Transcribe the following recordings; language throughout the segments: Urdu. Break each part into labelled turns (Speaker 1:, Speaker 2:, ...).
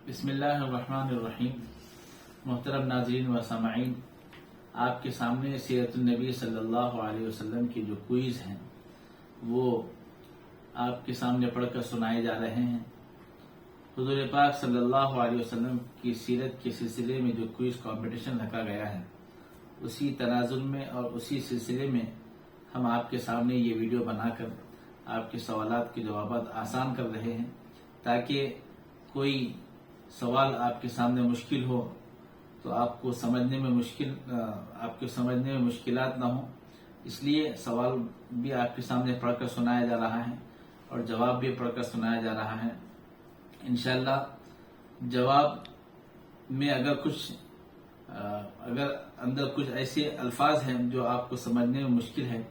Speaker 1: بسم اللہ الرحمن الرحیم۔ محترم ناظرین و سامعین، آپ کے سامنے سیرت النبی صلی اللہ علیہ وسلم کی جو کوئز ہیں وہ آپ کے سامنے پڑھ کر سنائے جا رہے ہیں۔ حضور پاک صلی اللہ علیہ وسلم کی سیرت کے سلسلے میں جو کوئز کمپٹیشن رکھا گیا ہے، اسی تناظر میں اور اسی سلسلے میں ہم آپ کے سامنے یہ ویڈیو بنا کر آپ کے سوالات کے جوابات آسان کر رہے ہیں، تاکہ کوئی سوال آپ کے سامنے مشکل ہو تو آپ کو سمجھنے میں مشکلات نہ ہوں۔ اس لیے سوال بھی آپ کے سامنے پڑھ کر سنایا جا رہا ہے اور جواب بھی پڑھ کر سنایا جا رہا ہے۔ انشاءاللہ جواب میں اگر اندر کچھ ایسے الفاظ ہیں جو آپ کو سمجھنے میں مشکل ہے،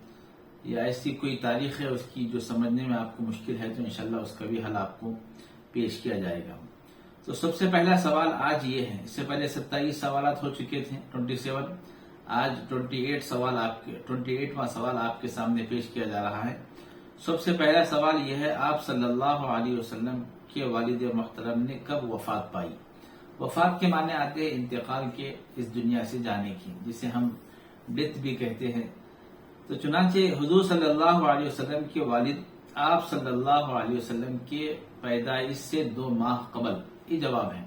Speaker 1: یا ایسی کوئی تاریخ ہے اس کی جو سمجھنے میں آپ کو مشکل ہے، تو انشاءاللہ اس کا بھی حل آپ کو پیش کیا جائے گا۔ تو سب سے پہلا سوال آج یہ ہے، اس سے پہلے 27 سوالات ہو چکے تھے، 27، آج 28واں سوال آپ کے سامنے پیش کیا جا رہا ہے۔ سب سے پہلا سوال یہ ہے، آپ صلی اللہ علیہ وسلم کے والد محترم نے کب وفات پائی؟ وفات کے معنی آتے ہیں انتقال کے، اس دنیا سے جانے کی، جسے ہم ڈیتھ بھی کہتے ہیں۔ تو چنانچہ حضور صلی اللہ علیہ وسلم کے والد آپ صلی اللہ علیہ وسلم کے پیدائش سے 2 ماہ قبل، یہ جواب ہے۔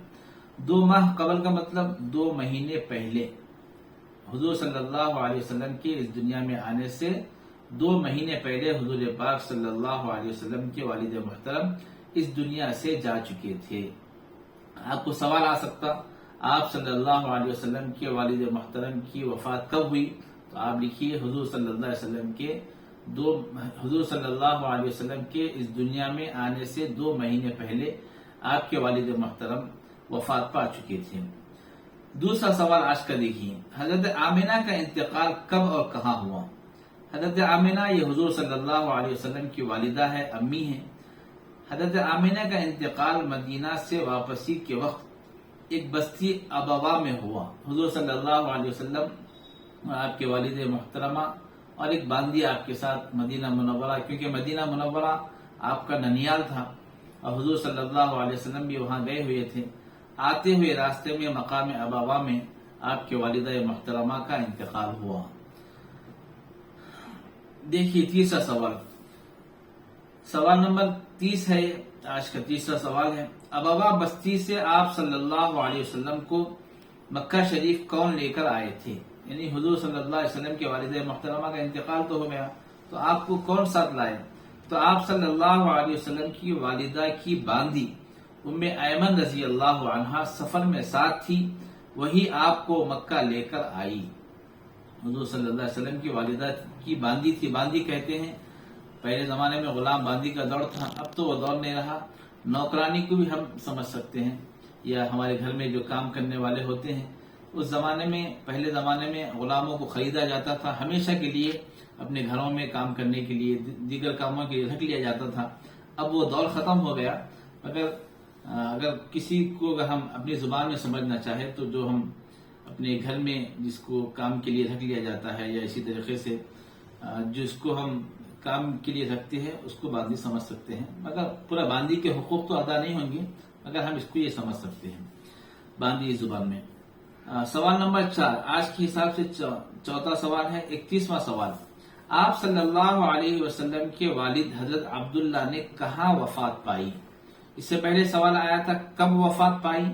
Speaker 1: 2 ماہ قبل کا مطلب 2 مہینے پہلے، حضور صلی اللہ علیہ وسلم کے اس دنیا میں آنے سے 2 مہینے پہلے حضور پاک صلی اللہ علیہ وسلم کے والد محترم اس دنیا سے جا چکے تھے۔ آپ کو سوال آ سکتا، آپ صلی اللہ علیہ وسلم کے والد محترم کی وفات کب ہوئی؟ تو آپ لکھیے، حضور صلی اللہ علیہ وسلم کے اس دنیا میں آنے سے 2 مہینے پہلے آپ کے والد محترم وفات پا چکے تھے۔ دوسرا سوال آج کا دیکھیے، حضرت آمنہ کا انتقال کب اور کہاں ہوا؟ حضرت آمنہ یہ حضور صلی اللہ علیہ وسلم کی والدہ ہے، امی ہیں۔ حضرت آمنہ کا انتقال مدینہ سے واپسی کے وقت ایک بستی ابوا میں ہوا۔ حضور صلی اللہ علیہ وسلم اور آپ کے والد محترمہ اور ایک باندی آپ کے ساتھ مدینہ منورہ، کیونکہ مدینہ منورہ آپ کا ننیال تھا اور حضور صلی اللہ علیہ وسلم بھی وہاں گئے ہوئے تھے۔ آتے ہوئے راستے میں مقام ابوا میں آپ کے والدہ محترمہ کا انتقال ہوا۔ دیکھیے تیسرا سوال نمبر 30 ہے، آج کا تیسرا سوال ہے، ابوا بستی سے آپ صلی اللہ علیہ وسلم کو مکہ شریف کون لے کر آئے تھے؟ یعنی حضور صلی اللہ علیہ وسلم کے والد محترمہ کا انتقال تو ہو گیا، تو آپ کو کون ساتھ لائے؟ تو آپ صلی اللہ علیہ وسلم کی والدہ کی باندی ام ایمن رضی اللہ عنہا سفر میں ساتھ تھی، وہی آپ کو مکہ لے کر آئی۔ حضور صلی اللہ علیہ وسلم کی والدہ کی باندی تھی، باندی کہتے ہیں، پہلے زمانے میں غلام باندی کا دور تھا، اب تو وہ دور نہیں رہا۔ نوکرانی کو بھی ہم سمجھ سکتے ہیں، یا ہمارے گھر میں جو کام کرنے والے ہوتے ہیں، اس زمانے میں، پہلے زمانے میں غلاموں کو خریدا جاتا تھا، ہمیشہ کے لیے اپنے گھروں میں کام کرنے کے لیے، دیگر کاموں کے لیے رکھ لیا جاتا تھا۔ اب وہ دور ختم ہو گیا، مگر اگر کسی کو اگر ہم اپنی زبان میں سمجھنا چاہے تو جو ہم اپنے گھر میں جس کو کام کے لیے رکھ لیا جاتا ہے، یا اسی طریقے سے جس کو ہم کام کے لیے رکھتے ہیں، اس کو باندی سمجھ سکتے ہیں، مگر پورا باندی کے حقوق تو ادا نہیں ہوں گے، مگر ہم اس کو یہ سمجھ سکتے ہیں باندی زبان میں۔ سوال نمبر 4 آج کے حساب سے چوتھا سوال ہے، 31واں سوال، آپ صلی اللہ علیہ وسلم کے والد حضرت عبداللہ نے کہاں وفات پائی؟ اس سے پہلے سوال آیا تھا کب وفات پائی،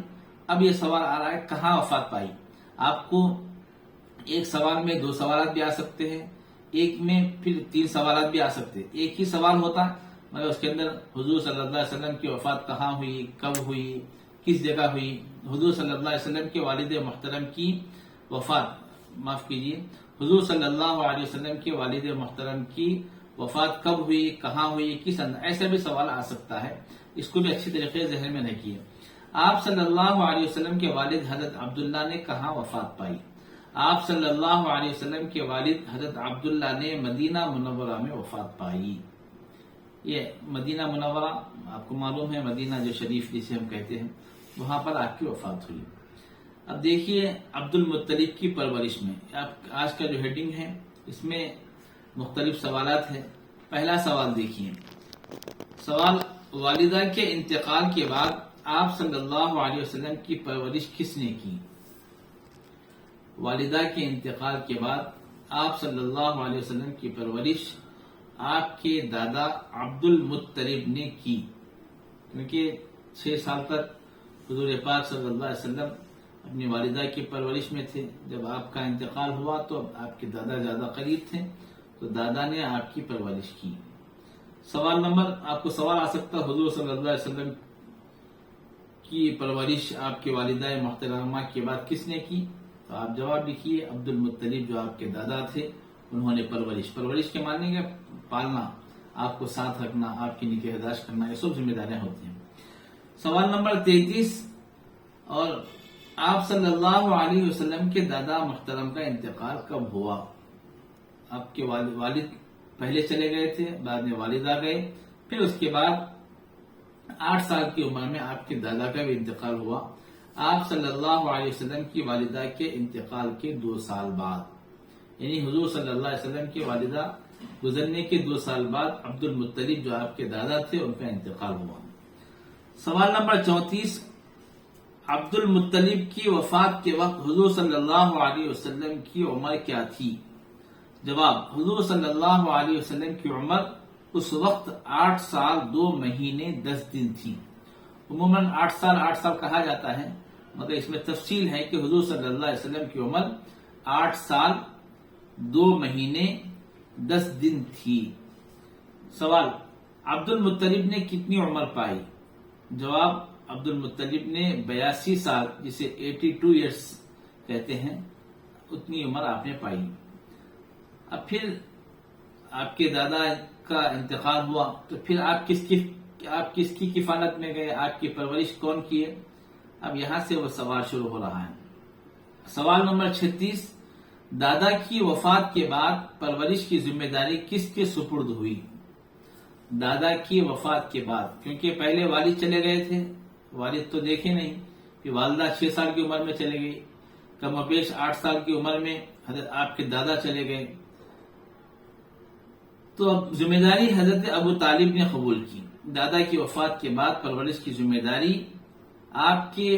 Speaker 1: اب یہ سوال آ رہا ہے کہاں وفات پائی۔ آپ کو ایک سوال میں 2 سوالات بھی آ سکتے ہیں، ایک میں پھر 3 سوالات بھی آ سکتے ہیں، ایک ہی سوال ہوتا مگر اس کے اندر حضور صلی اللہ علیہ وسلم کی وفات کہاں ہوئی، کب ہوئی، کس جگہ ہوئی۔ حضور صلی اللہ علیہ وسلم کے والد محترم کی وفات، معاف کیجیے، حضور صلی اللہ علیہ وسلم کے والد محترم کی وفات کب ہوئی، کہاں ہوئی، کس اندر، ایسا بھی سوال آ سکتا ہے، اس کو بھی اچھی طریقے سے ذہن میں رکھیے۔ آپ صلی اللہ علیہ وسلم کے والد حضرت عبداللہ نے کہاں وفات پائی؟ آپ صلی اللہ علیہ وسلم کے والد حضرت عبداللہ نے مدینہ منورہ میں وفات پائی۔ یہ مدینہ منورہ آپ کو معلوم ہے، مدینہ جو شریف جسے ہم کہتے ہیں، وہاں پر آپ کی وفات ہوئی۔ اب دیکھیے عبد المطلب کی پرورش میں، آج کا جو ہیڈنگ ہے اس میں مختلف سوالات ہیں۔ پہلا سوال دیکھیے، سوال، والدہ کے انتقال کے بعد آپ صلی اللہ علیہ وسلم کی پرورش کس نے کی؟ والدہ کے انتقال کے بعد آپ صلی اللہ علیہ وسلم کی پرورش آپ کے دادا عبد المطلب نے کی، کیونکہ 6 سال تک حضور پاک صلی اللہ علیہ وسلم اپنی والدہ کی پرورش میں تھے. جب آپ کا انتقال ہوا تو آپ کے دادا زیادہ قریب تھے، تو دادا نے آپ کی پرورش کی. سوال نمبر، آپ کو سوال آ سکتا حضور صلی اللہ علیہ وسلم کی پرورش آپ کے والدہ محترمہ کے بعد کس نے کی؟ تو آپ جواب لکھیے عبد المطلب جو آپ کے دادا تھے انہوں نے پرورش کے معنی کا پالنا، آپ کو ساتھ رکھنا، آپ کی نگہداشت کرنا، یہ سب ذمہ داریاں ہوتی ہیں. سوال نمبر 33، اور آپ صلی اللہ علیہ وسلم کے دادا محترم کا انتقال کب ہوا؟ آپ کے والد پہلے چلے گئے تھے، بعد میں والدہ گئے، پھر اس کے بعد 8 سال کی عمر میں آپ کے دادا کا بھی انتقال ہوا. آپ صلی اللہ علیہ وسلم کی والدہ کے انتقال کے 2 سال بعد، یعنی حضور صلی اللہ علیہ وسلم کی والدہ گزرنے کے 2 سال بعد عبد المطلب جو آپ کے دادا تھے ان کا انتقال ہوا. سوال نمبر 34، عبد المطلب کی وفات کے وقت حضور صلی اللہ علیہ وسلم کی عمر کیا تھی؟ جواب، حضور صلی اللہ علیہ وسلم کی عمر اس وقت 8 سال 2 مہینے 10 دن تھی. عموماً 8 سال کہا جاتا ہے، مگر اس میں تفصیل ہے کہ حضور صلی اللہ علیہ وسلم کی عمر 8 سال 2 مہینے 10 دن تھی. سوال، عبد المطلب نے کتنی عمر پائی؟ جواب، عبد المطلب نے 82 سال، جسے 82 ایئرس کہتے ہیں، اتنی عمر آپ نے پائی. اب پھر آپ کے دادا کا انتقال ہوا تو پھر آپ کس کی کفالت میں گئے، آپ کی پرورش کون کیے؟ اب یہاں سے وہ سوال شروع ہو رہا ہے. سوال نمبر 36، دادا کی وفات کے بعد پرورش کی ذمہ داری کس کے سپرد ہوئی؟ دادا کی وفات کے بعد، کیونکہ پہلے والد چلے گئے تھے، والد تو دیکھے نہیں، پھر والدہ 6 سال کی عمر میں چلے گئی، کم و بیش 8 سال کی عمر میں حضرت آپ کے دادا چلے گئے، تو اب ذمہ داری حضرت ابو طالب نے قبول کی. دادا کی وفات کے بعد پرورش کی ذمہ داری آپ کے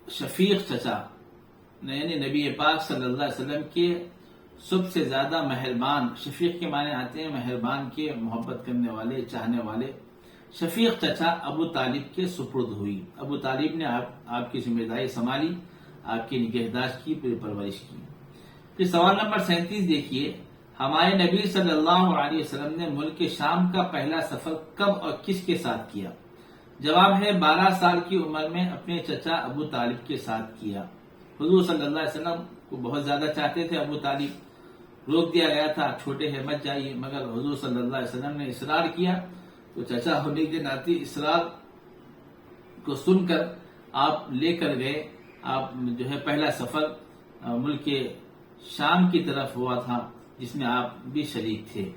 Speaker 1: شفیق چچا، یعنی نبی پاک صلی اللہ علیہ وسلم کے سب سے زیادہ مہربان، شفیق کے معنی آتے ہیں مہربان کے، محبت کرنے والے، چاہنے والے، شفیق چچا ابو طالب کے سپرد ہوئی. ابو طالب نے آپ کی ذمہ داری سنبھالی، آپ کی نگہداشت کی، پھر پرورش کی. پھر سوال نمبر 37 دیکھیے، ہمارے نبی صلی اللہ علیہ وسلم نے ملک شام کا پہلا سفر کب اور کس کے ساتھ کیا؟ جواب ہے 12 سال کی عمر میں اپنے چچا ابو طالب کے ساتھ کیا. حضور صلی اللہ علیہ وسلم کو بہت زیادہ چاہتے تھے ابو طالب، روک دیا گیا تھا چھوٹے ہیں مت جائیے، مگر حضور صلی اللہ علیہ وسلم نے اصرار کیا، تو چچا ہونے کے ناطے اصرار کو سن کر آپ لے کر گئے. آپ جو ہے پہلا سفر ملک شام کی طرف ہوا تھا، جس میں آپ بھی شریک تھے.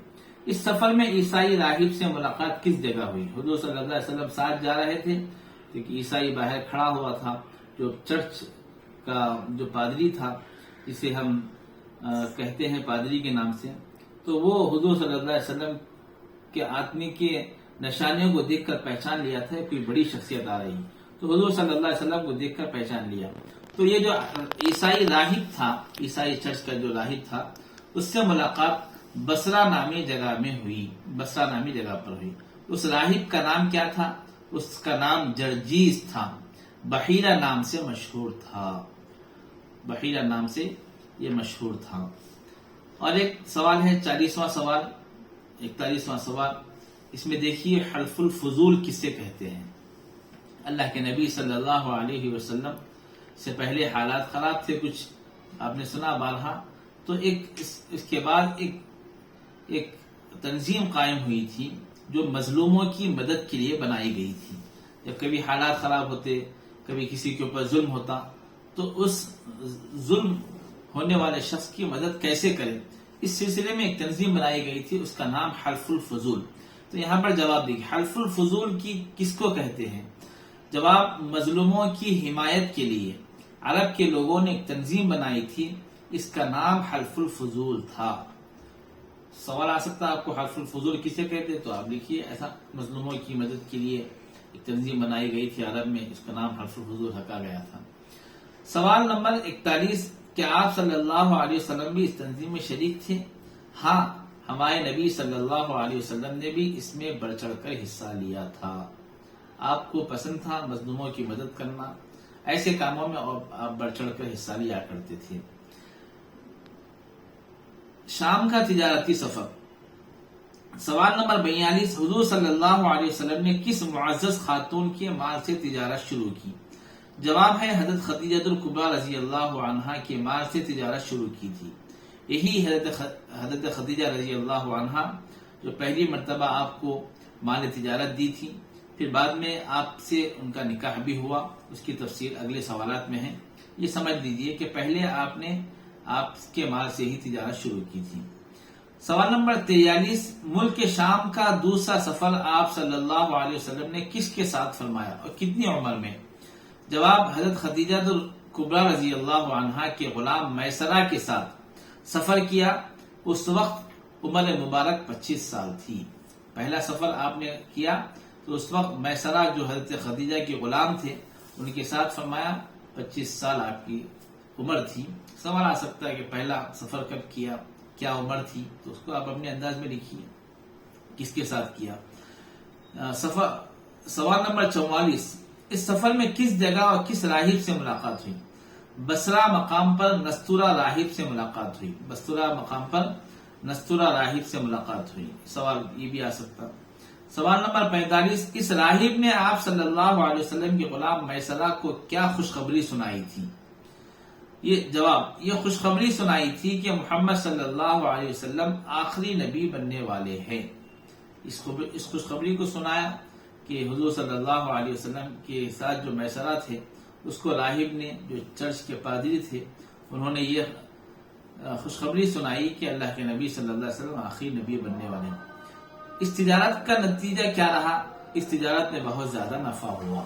Speaker 1: اس سفر میں عیسائی راہب سے ملاقات کس جگہ ہوئی؟ حضور صلی اللہ علیہ وسلم ساتھ جا رہے تھے، کیونکہ عیسائی باہر کھڑا ہوا تھا، جو چرچ کا جو پادری تھا، جسے ہم کہتے ہیں پادری کے نام سے، تو وہ حضور صلی اللہ علیہ وسلم کے آدمی کے نشانیوں کو دیکھ کر پہچان لیا تھا، کوئی بڑی شخصیت آ رہی، تو حضور صلی اللہ علیہ وسلم کو دیکھ کر پہچان لیا. تو یہ جو عیسائی راہب تھا، عیسائی چرچ کا جو راہب تھا، اس سے ملاقات بصرہ نامی جگہ میں ہوئی، بصرہ نامی جگہ پر ہوئی. اس راہب کا نام کیا تھا؟ اس کا نام جرجیس تھا، بحیرہ نام سے مشہور تھا، بحیرہ نام سے یہ مشہور تھا. اور ایک سوال ہے 40واں سوال، 41واں سوال، اس میں دیکھیے حلف الفضول کسے کہتے ہیں؟ اللہ کے نبی صلی اللہ علیہ وسلم سے پہلے حالات خراب تھے، کچھ آپ نے سنا بارہا، تو اس کے بعد ایک تنظیم قائم ہوئی تھی جو مظلوموں کی مدد کے لیے بنائی گئی تھی. جب کبھی حالات خراب ہوتے، کبھی کسی کے اوپر ظلم ہوتا، تو اس ظلم ہونے والے شخص کی مدد کیسے کرے، اس سلسلے میں ایک تنظیم بنائی گئی تھی، اس کا نام حلف الفضول. تو یہاں پر جواب دیکھیے، حلف الفضول کی کس کو کہتے ہیں؟ جواب، مظلوموں کی حمایت کے لیے عرب کے لوگوں نے ایک تنظیم بنائی تھی، اس کا نام حلف الفضول تھا. سوال آ سکتا ہے آپ کو حلف الفضول کسے کہتے، تو آپ لکھیے ایسا، مظلوموں کی مدد کے لیے ایک تنظیم بنائی گئی تھی عرب میں، اس کا نام حلف الحضور رکھا گیا تھا۔ سوال نمبر 41، کیا آپ صلی اللہ علیہ وسلم بھی اس تنظیم میں شریک تھے؟ ہاں، ہمارے نبی صلی اللہ علیہ وسلم نے بھی اس میں بڑھ چڑھ کر حصہ لیا تھا۔ آپ کو پسند تھا مظلوموں کی مدد کرنا، ایسے کاموں میں آپ بڑھ چڑھ کر حصہ لیا کرتے تھے۔ شام کا تجارتی سفر۔ سوال نمبر 42، حضور صلی اللہ علیہ وسلم نے کس معزز خاتون کے مال سے تجارت شروع کی؟ جواب ہے حضرت خدیجہ الکبریٰ رضی اللہ عنہا کے مال سے تجارت شروع کی تھی۔ یہی حضرت خدیجہ رضی اللہ عنہا جو پہلی مرتبہ آپ کو مال تجارت دی تھی، پھر بعد میں آپ سے ان کا نکاح بھی ہوا، اس کی تفصیل اگلے سوالات میں ہے۔ یہ سمجھ لیجئے کہ پہلے آپ نے آپ کے مال سے ہی تجارت شروع کی تھی۔ سوال نمبر 43، ملک شام کا دوسرا سفر آپ صلی اللہ علیہ وسلم نے کس کے ساتھ فرمایا اور کتنی عمر میں؟ جواب، حضرت خدیجہ الکبریٰ رضی اللہ عنہا کے غلام میسرہ کے ساتھ سفر کیا۔ اس وقت عمر مبارک 25 سال تھی۔ پہلا سفر آپ نے کیا تو اس وقت میسرہ جو حضرت خدیجہ کے غلام تھے ان کے ساتھ فرمایا، 25 سال آپ کی عمر تھی۔ سوال آ سکتا ہے کہ پہلا سفر کب کیا، کیا عمر تھی، تو اس کو آپ اپنے انداز میں لکھیے کس کے ساتھ کیا۔ سوال نمبر 44، اس سفر میں کس جگہ اور کس راہب سے ملاقات ہوئی؟ بصرہ مقام پر نستورہ راہب سے ملاقات ہوئی۔ بصرہ مقام پر نستورہ راہب سے ملاقات ہوئی۔ سوال یہ بھی آ سکتا۔ سوال نمبر 45، اس راہب نے آپ صلی اللہ علیہ وسلم کے غلام میسرہ کو کیا خوشخبری سنائی تھی؟ یہ جواب، یہ خوشخبری سنائی تھی کہ محمد صلی اللہ علیہ وسلم آخری نبی بننے والے ہیں۔ اس خوشخبری کو سنایا کہ حضور صلی اللہ علیہ وسلم کے ساتھ جو میسرہ تھے اس کو راہب نے، جو چرچ کے پادری تھے، انہوں نے یہ خوشخبری سنائی کہ اللہ کے نبی صلی اللہ علیہ وسلم آخری نبی بننے والے ہیں۔ اس تجارت کا نتیجہ کیا رہا؟ اس تجارت میں بہت زیادہ نفع ہوا۔